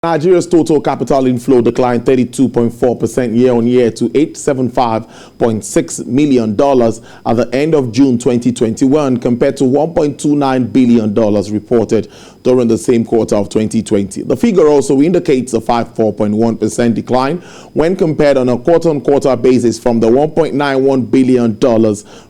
Nigeria's total capital inflow declined 32.4% year-on-year to $875.6 million at the end of June 2021 compared to $1.29 billion reported during the same quarter of 2020. The figure also indicates a 54.1% decline when compared on a quarter-on-quarter basis from the $1.91 billion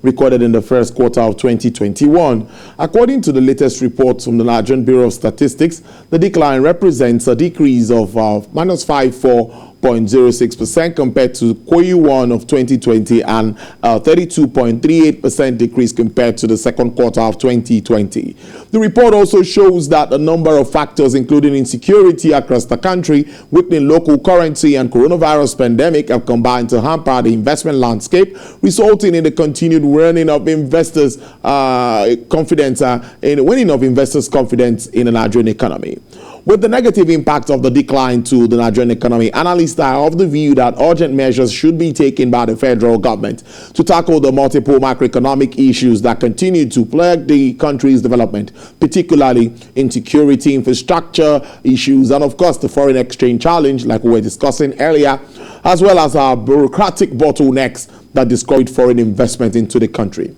recorded in the first quarter of 2021. According to the latest report from the Nigerian Bureau of Statistics, the decline represents a decrease of minus 54.06% compared to Q1 of 2020 and 32.38% decrease compared to the second quarter of 2020. The report also shows that a number of factors, including insecurity across the country, weakening local currency, and coronavirus pandemic, have combined to hamper the investment landscape, resulting in the continued waning of investors' confidence in the Nigerian economy. With the negative impact of the decline to the Nigerian economy, analysts are of the view that urgent measures should be taken by the federal government to tackle the multiple macroeconomic issues that continue to plague the country's development, particularly insecurity, infrastructure issues, and of course the foreign exchange challenge like we were discussing earlier, as well as our bureaucratic bottlenecks that discourage foreign investment into the country.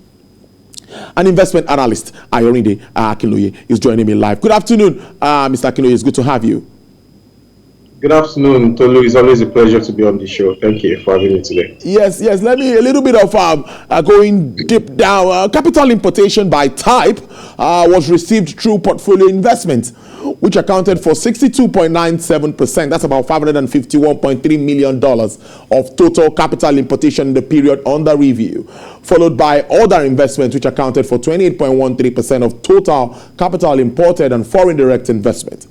An investment analyst, Ayorinde Akinloye, is joining me live. Good afternoon, Mr. Akinloye. It's good to have you. Good afternoon, Tolu. It's always a pleasure to be on the show. Thank you for having me today. Yes. Let me a little bit of going deep down. Capital importation by type was received through portfolio investments, which accounted for 62.97%. That's about $551.3 million of total capital importation in the period under review, followed by other investments, which accounted for 28.13% of total capital imported and foreign direct investment.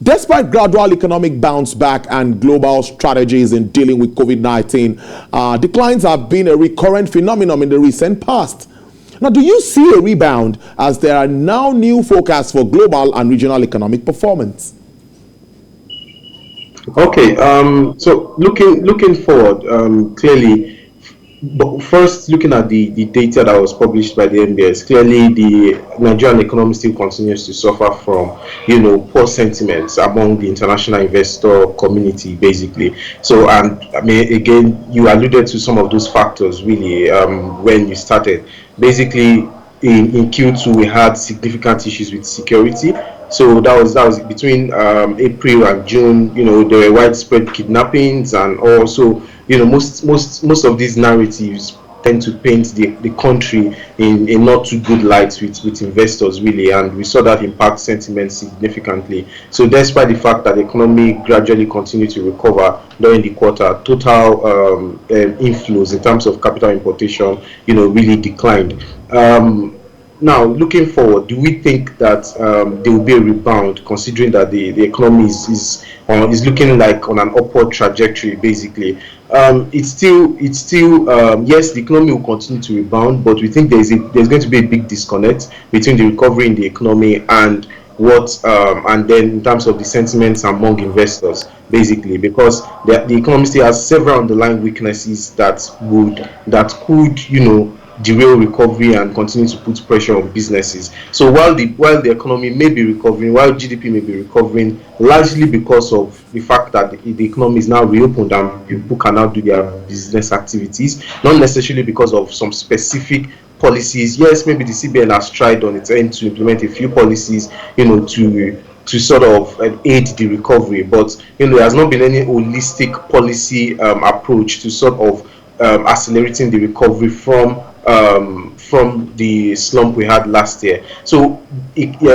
Despite gradual economic bounce back and global strategies in dealing with COVID-19, declines have been a recurrent phenomenon in the recent past. Now, do you see a rebound as there are now new forecasts for global and regional economic performance? Okay, so looking forward, clearly, but first looking at the data that was published by the NBS, clearly the Nigerian economy still continues to suffer from, poor sentiments among the international investor community, basically. So, and I mean, again, you alluded to some of those factors really when you started. Basically, in Q2 we had significant issues with security. So that was between April and June. There were widespread kidnappings, and also most of these narratives tend to paint the country in a not too good light with investors really, and we saw that impact sentiment significantly. So despite the fact that the economy gradually continued to recover during the quarter, total inflows in terms of capital importation really declined. Now, looking forward, do we think that there will be a rebound, considering that the economy is looking like on an upward trajectory, basically? It's still yes, the economy will continue to rebound, but we think there's going to be a big disconnect between the recovery in the economy and and then in terms of the sentiments among investors, basically, because the economy still has several underlying weaknesses that could derail recovery and continue to put pressure on businesses. So while the economy may be recovering, while GDP may be recovering, largely because of the fact that the economy is now reopened and people can now do their business activities, not necessarily because of some specific policies. Yes, maybe the CBN has tried on its end to implement a few policies, to sort of aid the recovery, but there has not been any holistic policy approach to sort of accelerating the recovery from the slump we had last year. So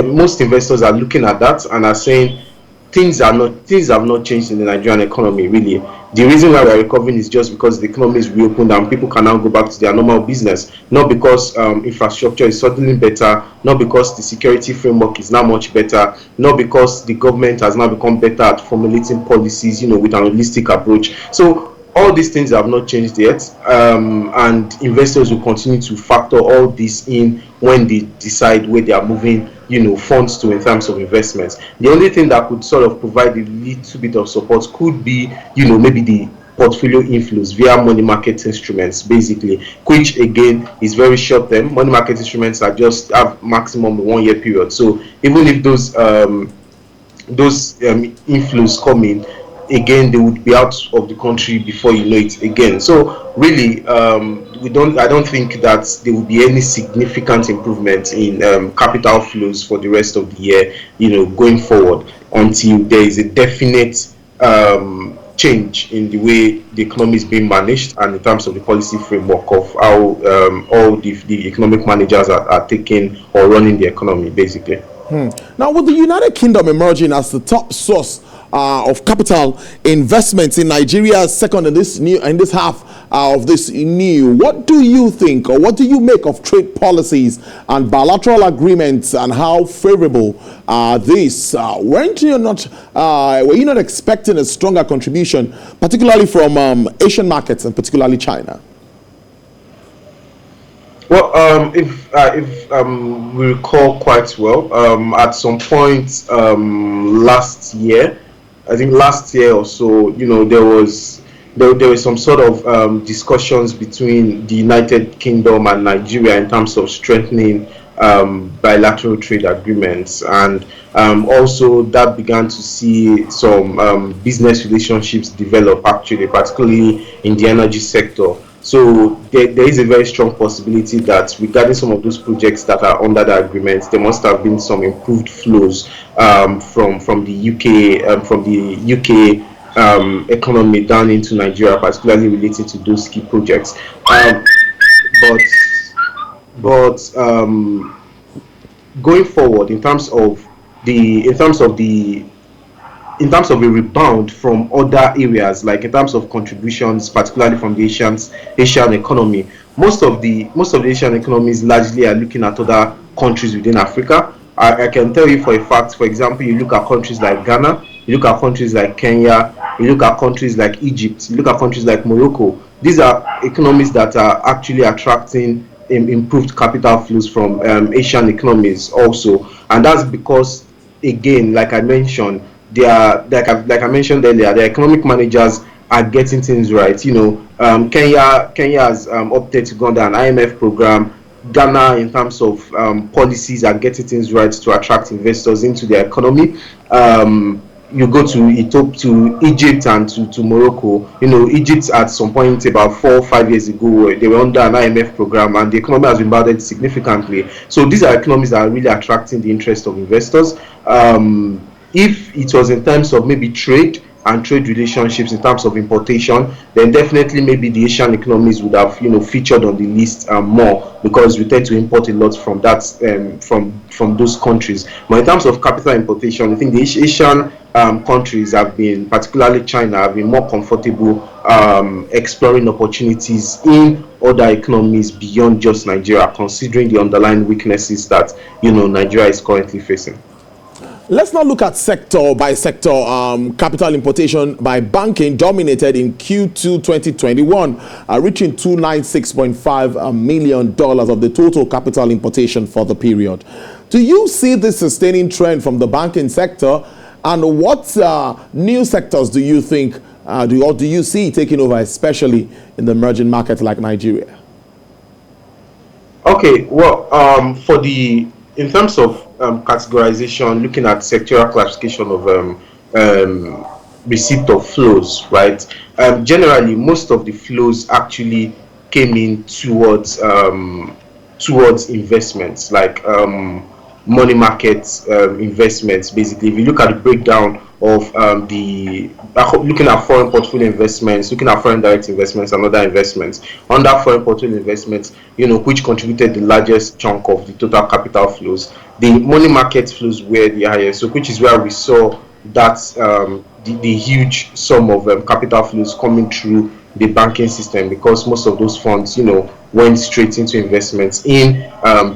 most investors are looking at that and are saying things have not changed in the Nigerian economy really. The reason why we're recovering is just because the economy is reopened and people can now go back to their normal business, not because infrastructure is suddenly better, not because the security framework is now much better, not because the government has now become better at formulating policies with an holistic approach. So all these things have not changed yet, and investors will continue to factor all this in when they decide where they are moving funds to in terms of investments. The only thing that could sort of provide a little bit of support could be maybe the portfolio inflows via money market instruments, basically, which again is very short term. Money market instruments are just have maximum 1 year period. So even if those those inflows come in, again they would be out of the country before you know it again. So really, I don't think that there will be any significant improvement in capital flows for the rest of the year, going forward, until there is a definite change in the way the economy is being managed, and in terms of the policy framework of how all the economic managers are taking or running the economy, basically. Now, with the United Kingdom emerging as the top source of capital investments in Nigeria, second in this half of this new, what do you think, or what do you make of trade policies and bilateral agreements, and how favorable are these? Were you not expecting a stronger contribution, particularly from Asian markets and particularly China? Well, if we recall quite well, at some point last year, I think last year or so, there was some sort of discussions between the United Kingdom and Nigeria in terms of strengthening bilateral trade agreements, and also that began to see some business relationships develop, actually, particularly in the energy sector. So there is a very strong possibility that regarding some of those projects that are under the agreement, there must have been some improved flows from the UK economy down into Nigeria, particularly related to those key projects. But going forward, in terms of a rebound from other areas, like in terms of contributions, particularly from the Asian economy, most of the Asian economies largely are looking at other countries within Africa. I can tell you for a fact, for example, you look at countries like Ghana, you look at countries like Kenya, you look at countries like Egypt, you look at countries like Morocco. These are economies that are actually attracting improved capital flows from Asian economies also, and that's because, again, like I mentioned, they are, like I mentioned earlier, the economic managers are getting things right. Kenya has opted to go under an IMF program. Ghana, in terms of policies, are getting things right to attract investors into their economy. You go to Egypt and to Morocco. Egypt at some point about 4 or 5 years ago, they were under an IMF program, and the economy has rebounded significantly. So these are economies that are really attracting the interest of investors. If it was in terms of maybe trade and trade relationships, in terms of importation, then definitely maybe the Asian economies would have featured on the list more, because we tend to import a lot from that from those countries. But in terms of capital importation, I think the Asian countries have been, particularly China, have been more comfortable exploring opportunities in other economies beyond just Nigeria, considering the underlying weaknesses that Nigeria is currently facing. Let's now look at sector by sector. Capital importation by banking dominated in Q2 2021, reaching $296.5 million of the total capital importation for the period. Do you see this sustaining trend from the banking sector? And what new sectors do you think, do you see taking over, especially in the emerging markets like Nigeria? Okay, well, in terms of categorization, looking at sectoral classification of receipt of flows, right? Generally, most of the flows actually came in towards investments, like money market investments. Basically, if you look at the breakdown of looking at foreign portfolio investments, looking at foreign direct investments and other investments, under foreign portfolio investments, which contributed the largest chunk of the total capital flows, the money market flows were the highest, so which is where we saw that the huge sum of capital flows coming through the banking system, because most of those funds went straight into investments in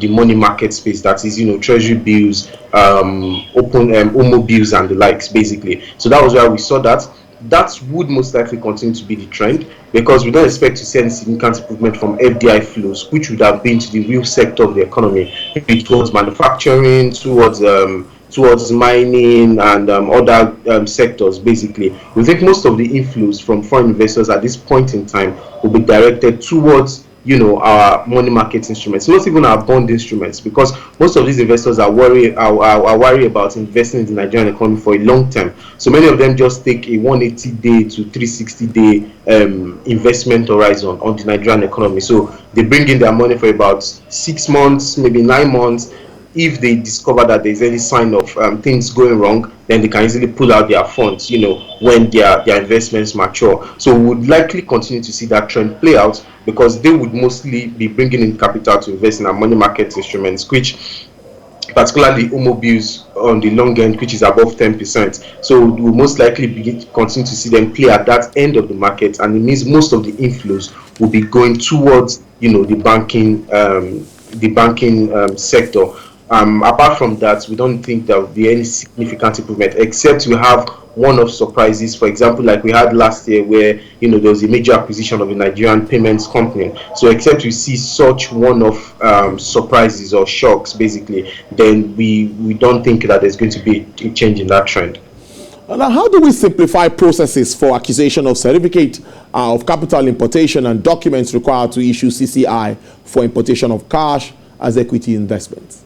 the money market space, that is treasury bills, open OMO bills and the likes, basically. So that was where we saw that. That would most likely continue to be the trend, because we don't expect to see any significant improvement from FDI flows, which would have been to the real sector of the economy, towards manufacturing, towards mining and other sectors. Basically, we think most of the inflows from foreign investors at this point in time will be directed towards our money market instruments, not even our bond instruments, because most of these investors are worried about investing in the Nigerian economy for a long term. So many of them just take a 180-day to 360-day investment horizon on the Nigerian economy. So they bring in their money for about 6 months, maybe 9 months. If they discover that there's any sign of things going wrong, then they can easily pull out their funds, when their investments mature. So we would likely continue to see that trend play out, because they would mostly be bringing in capital to invest in our money market instruments, which particularly Omo bills on the long end, which is above 10%. So we'll most likely continue to see them play at that end of the market, and it means most of the inflows will be going towards the banking sector. Apart from that, we don't think there will be any significant improvement, except we have one-off surprises. For example, like we had last year, where there was a major acquisition of a Nigerian payments company. So except we see such one-off surprises or shocks, basically, then we don't think that there's going to be a change in that trend. Now, how do we simplify processes for acquisition of certificate of capital importation and documents required to issue CCI for importation of cash as equity investments?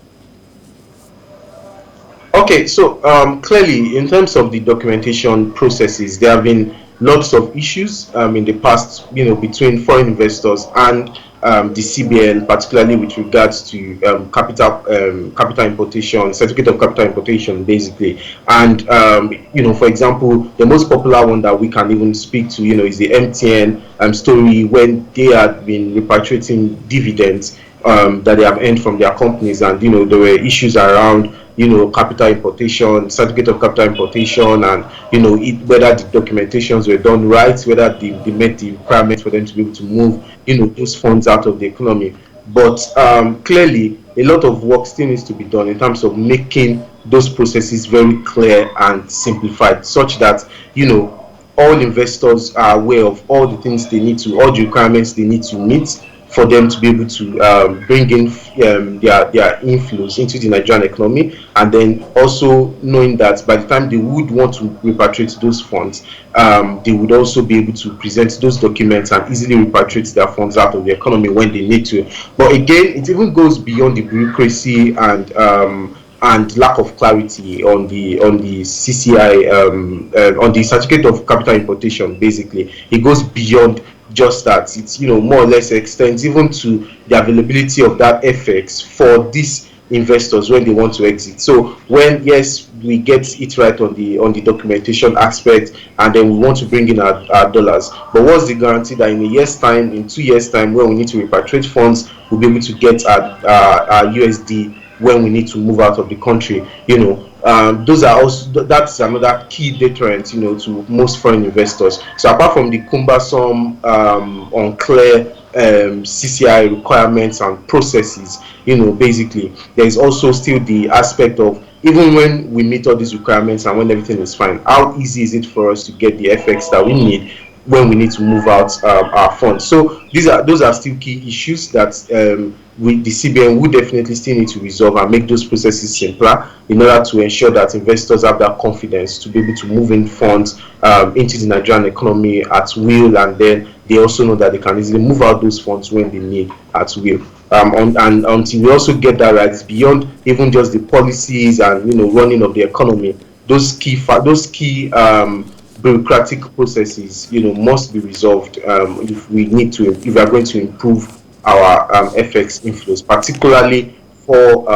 Okay, so clearly, in terms of the documentation processes, there have been lots of issues in the past, between foreign investors and the CBN, particularly with regards to capital importation, certificate of capital importation, basically. And for example, the most popular one that we can even speak to, is the MTN story, when they had been repatriating dividends that they have earned from their companies, and there were issues around capital importation, certificate of capital importation, and whether the documentations were done right, whether they met the requirements for them to be able to move those funds out of the economy. But clearly, a lot of work still needs to be done in terms of making those processes very clear and simplified, such that all investors are aware of all the things they need to, all the requirements they need to meet for them to be able to bring in their inflows into the Nigerian economy, and then also knowing that by the time they would want to repatriate those funds, they would also be able to present those documents and easily repatriate their funds out of the economy when they need to. But again, it even goes beyond the bureaucracy and lack of clarity on the CCI, on the certificate of capital importation. Basically, it goes beyond just that. It's more or less extends even to the availability of that FX for these investors when they want to exit. So when, yes, we get it right on the documentation aspect, and then we want to bring in our dollars, but what's the guarantee that in a year's time, in 2 years' time, when we need to repatriate funds, we'll be able to get our USD when we need to move out of the country? That's another key deterrent, to most foreign investors. So apart from the cumbersome, unclear CCI requirements and processes, basically, there is also still the aspect of, even when we meet all these requirements and when everything is fine, how easy is it for us to get the FX that we need when we need to move out our funds? So those are still key issues that the CBN would definitely still need to resolve and make those processes simpler, in order to ensure that investors have that confidence to be able to move in funds into the Nigerian economy at will, and then they also know that they can easily move out those funds when they need at will. And until we also get that right, it's beyond even just the policies and running of the economy. Those key bureaucratic processes, must be resolved if we are going to improve our FX inflows, particularly for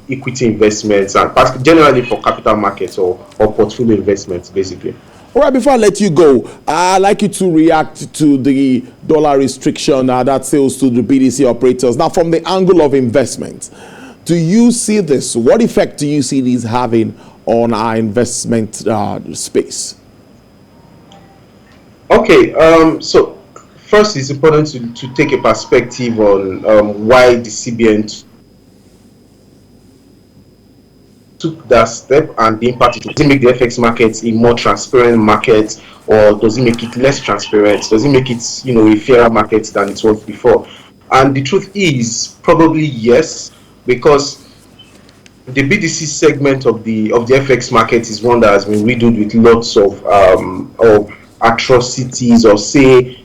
equity investments and generally for capital markets or portfolio investments, basically. All right, before I let you go, I'd like you to react to the dollar restriction that sails to the BDC operators. Now, from the angle of investment, do you see this? What effect do you see these having on our investment space? Okay, so first, it's important to take a perspective on why the CBN took that step and the impact. Does it make the FX market a more transparent market, or does it make it less transparent? Does it make it a fairer market than it was before? And the truth is probably yes, because the BDC segment of the FX market is one that has been riddled with lots of atrocities, or say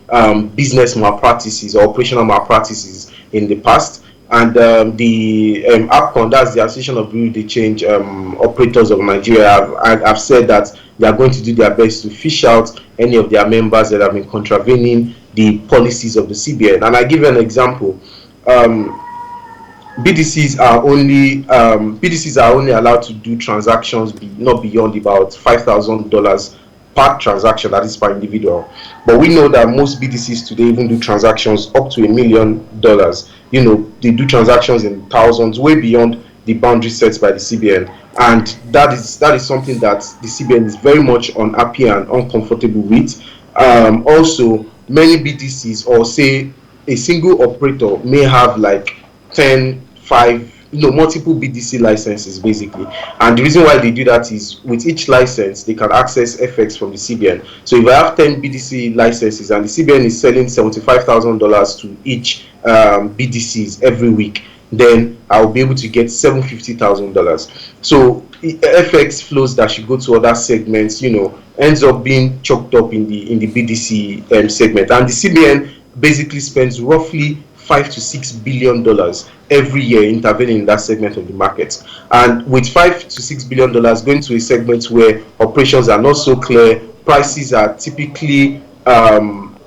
business malpractices or operational malpractices in the past. And the APCON, that's the Association of Bureau de Change Operators of Nigeria, have said that they are going to do their best to fish out any of their members that have been contravening the policies of the CBN. And I give you an example. BDCs are only allowed to do transactions not beyond about $5,000 per transaction, that is per individual. But we know that most BDCs today even do transactions up to $1 million. They do transactions in thousands, way beyond the boundary set by the CBN, and that is something that the CBN is very much unhappy and uncomfortable with. Also, many BDCs, or say a single operator, may have like 10, 5, multiple BDC licenses basically. And the reason why they do that is with each license they can access FX from the CBN. So if I have 10 BDC licenses and the CBN is selling $75,000 to each BDCs every week, then I'll be able to get $750,000. So FX flows that should go to other segments, ends up being choked up in the BDC segment. And the CBN basically spends roughly $5 to $6 billion every year intervening in that segment of the market. And with $5 to $6 billion going to a segment where operations are not so clear, prices are typically on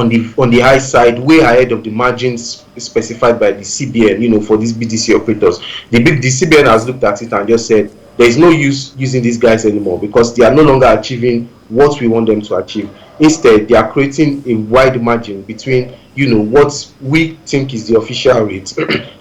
the high side, way ahead of the margins specified by the CBN, for these BDC operators. The CBN has looked at it and just said there is no use using these guys anymore because they are no longer achieving what we want them to achieve. Instead, they are creating a wide margin between what we think is the official rate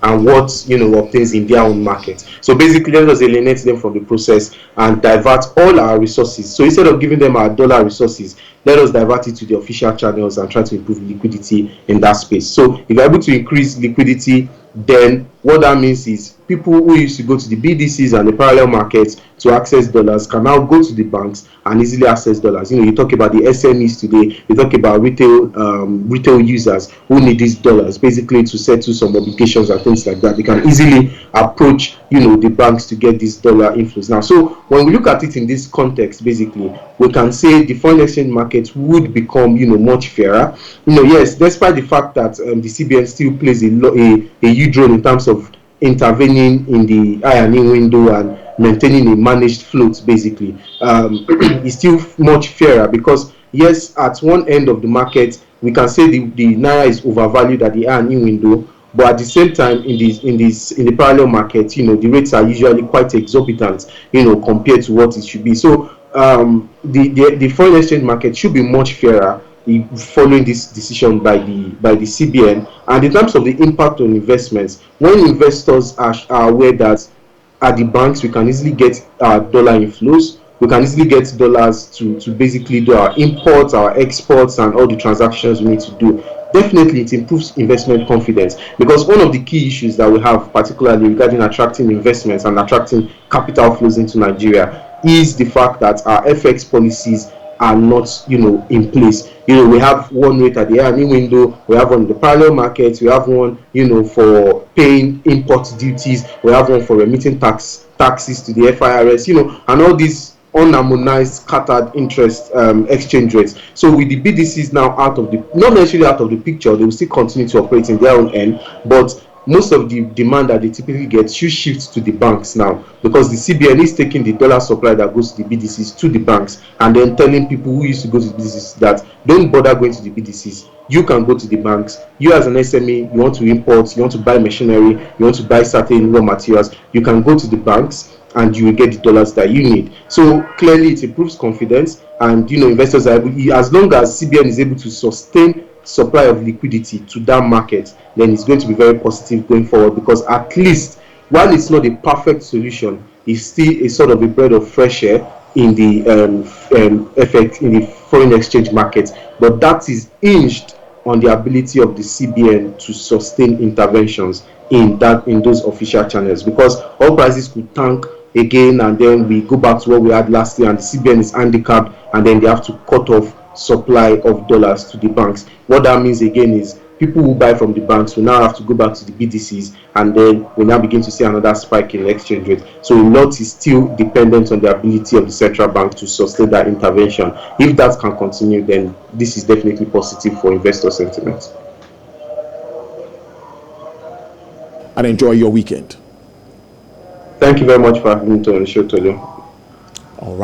and what obtains in their own market. So basically, let us alienate them from the process and divert all our resources. So instead of giving them our dollar resources, let us divert it to the official channels and try to improve liquidity in that space. So if you're able to increase liquidity, then what that means is people who used to go to the BDCs and the parallel markets to access dollars can now go to the banks and easily access dollars. You talk about the SMEs today, you talk about retail users who need these dollars basically to settle some obligations and things like that. They can easily approach the banks to get these dollar inflows. Now, so when we look at it in this context, basically we can say the foreign exchange market would become much fairer. Yes, despite the fact that the CBN still plays a huge role in terms of intervening in the I&E window and maintaining a managed float, basically, it's still much fairer because yes, at one end of the market we can say the naira is overvalued at the I&E window, but at the same time in the parallel market, the rates are usually quite exorbitant, compared to what it should be. So the foreign exchange market should be much fairer following this decision by the CBN. And in terms of the impact on investments, when investors are aware that at the banks we can easily get dollar inflows, we can easily get dollars to basically do our imports, our exports, and all the transactions we need to do, definitely it improves investment confidence. Because one of the key issues that we have, particularly regarding attracting investments and attracting capital flows into Nigeria, is the fact that our FX policies are not in place. We have one rate at the I&E window, we have one in the parallel markets, we have one for paying import duties, we have one for remitting taxes to the FIRS, and all these unharmonized scattered interest exchange rates. So with the BDCs now not necessarily out of the picture, they will still continue to operate in their own end, but most of the demand that they typically get should shift to the banks now, because the CBN is taking the dollar supply that goes to the BDCs to the banks and then telling people who used to go to the BDCs that don't bother going to the BDCs. You can go to the banks. You as an SME, you want to import, you want to buy machinery, you want to buy certain raw materials, you can go to the banks and you will get the dollars that you need. So clearly it improves confidence, and investors are able, as long as CBN is able to sustain supply of liquidity to that market, then it's going to be very positive going forward, because at least while it's not a perfect solution, it's still a sort of a breath of fresh air in the effect in the foreign exchange market. But that is hinged on the ability of the CBN to sustain interventions in those official channels, because all prices could tank again and then we go back to what we had last year and the CBN is handicapped and then they have to cut off supply of dollars to the banks. What that means again is people who buy from the banks will now have to go back to the BDCs, and then we now begin to see another spike in exchange rate. So a lot is still dependent on the ability of the central bank to sustain that intervention. If that can continue, then this is definitely positive for investor sentiment. And enjoy your weekend. Thank you very much for having me on the show, Tolu. All right.